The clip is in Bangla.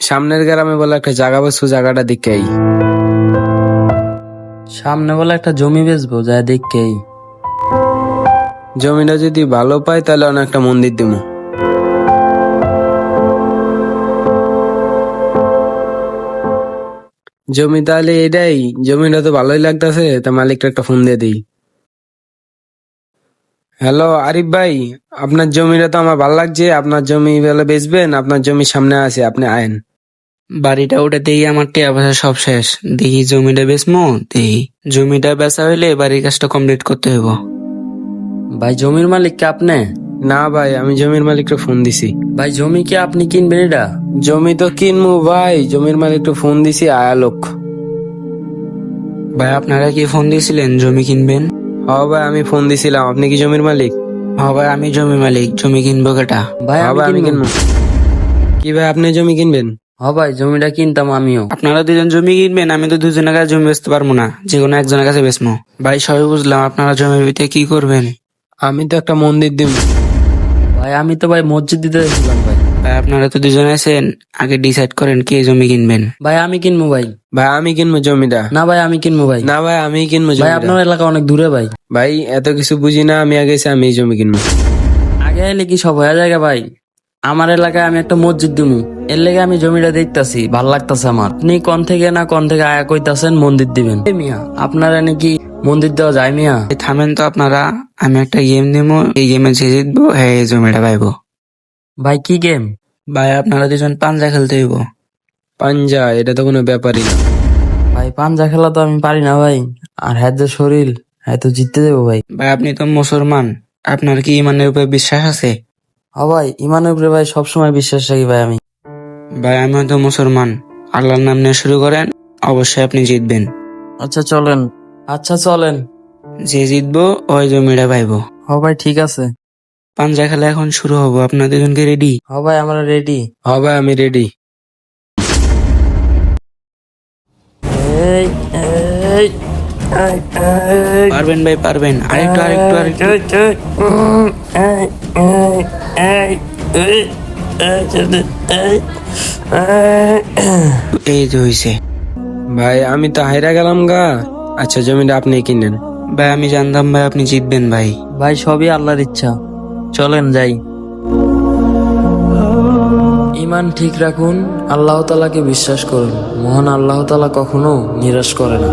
সামনের গ্রামে বলে একটা জায়গা বসবো, জায়গাটা দেখেই। সামনে বলে একটা জমি বেচবো, যা দেখকেই। জমিটা যদি ভালো পাই তাহলে অনেক একটা মন্দির দিব। জমি তাহলে এটাই, জমিটা তো ভালোই লাগতেছে, তা মালিকটা একটা ফোন দিয়ে দিই। হ্যালো আরিফ ভাই, আপনার জমিটা তো আমার ভালো লাগছে। আপনার জমি বলে বেচবেন? আপনার জমির সামনে আছে, আপনি আয়েন। বাড়িটা ওটা দেখি আমার টিয়া পয়সা সব শেষ, দেখি জমিটা বেচমো। দেখি জমিটা বেচা হইলে বাড়ির কাজটা কমপ্লিট করতে হইব। ভাই জমির মালিক কে আপনি? না ভাই, আমি জমির মালিককে ফোন দিছি। ভাই জমি কি আপনি কিনবেন এটা? জমি তো কিনবো ভাই, জমির মালিককে ফোন দিছি, আয়া লোক। ভাই আপনারা কি ফোন দিয়েছিলেন জমি কিনবেন? হ ভাই, আমি ফোন দিছিলাম। আপনি কি জমির মালিক? হ্যাঁ ভাই আমি জমি মালিক, জমি কিনবো কেটা? ভাই হ ভাই, আমি কিনবো। কি ভাই, আপনি জমি কিনবেন? হ্যাঁ ভাই জমিটা কিনতাম আমিও। আপনারা দুজন জমি কিনবেন, আমি তো দুজনের কাছে জমি বেচতে পারবো না, যে কোনো একজনের কাছে বেচবো। ভাই সবই বুঝলাম, আপনারা জমির ভিতরে কি করবেন? আমি তো একটা মন্দির দিব। ভাই আমি তো ভাই মসজিদ দিতে যাচ্ছিলাম ভাই। ভাই আপনারা তো দুজন আছেন, আগে ডিসাইড করেন কে জমি কিনবেন। ভাই আমি কিনবো ভাই। ভাই আমি কিনবো জমিটা। না ভাই আমি কিনবো ভাই। না ভাই, আমি কিনবো ভাই জমিটা। আপনার এলাকা অনেক দূরে ভাই। ভাই এত কিছু বুঝি না, আমি আগে এসে আমি জমি কিনবো। আগে এলে কি সব হয়ে যায় ভাই? আমার এলাকায় আমি একটা মসজিদ দিমু, এর লেগে আমি জমিটা দেখতাছি, ভাল লাগতাছে আমার। আপনি কোন থেকে না কোন থেকে আয়া কইতাছেন মন্দির দিবেন। এ মিয়া আপনারা নাকি মন্দির দেওয়া যায় মিয়া? থামেন তো আপনারা, আমি একটা গেম দিমু, এই গেমে যে জিতবো হ্যাঁ এই জমিটা পাইবো। ভাই কি গেম? ভাই আপনারা দুজন পাঞ্জা খেলতে হইব। পাঞ্জা? এটা তো কোনো ব্যাপারই না। ভাই পাঞ্জা খেলা তো আমি পারি না ভাই, আর হ্যাঁ যে শরীর, হ্যাঁ তো জিততে দেবো ভাই। ভাই আপনি তো মুসলমান, আপনার কি ইমানের উপরে বিশ্বাস আছে? হ্যাঁ ভাই ইমানের উপরে ভাই সবসময় বিশ্বাস রাখি ভাই আমি। ভাই আমি তো মুসলমান, আল্লাহর নাম নিয়ে শুরু করেন, অবশ্যই আপনি জিতবেন। আচ্ছা চলেন। আচ্ছা চলেন। যে জিতবো ওই জমিটা পাইবো। হ্যাঁ ভাই ঠিক আছে। পাঞ্জা খেলা এখন শুরু হবো, আপনার দুজনকে রেডি? হ্যাঁ ভাই আমরা রেডি। হ ভাই, আমি রেডি। এই এই পারবেন ভাই পারবেন, আরেকটু আরেকটু আরেকটু। এই যে হইছে। ভাই আমি তো হাইরা গেলাম গা। আচ্ছা জমিটা আপনি কিনেন। ভাই আমি জানতাম ভাই আপনি জিতবেন ভাই। ভাই সবই আল্লাহর ইচ্ছা, চলেন যাই। ইমান ঠিক রাখুন, আল্লাহ তাআলাকে বিশ্বাস করুন, মহান আল্লাহ তাআলা কখনো নিরাশ করে না।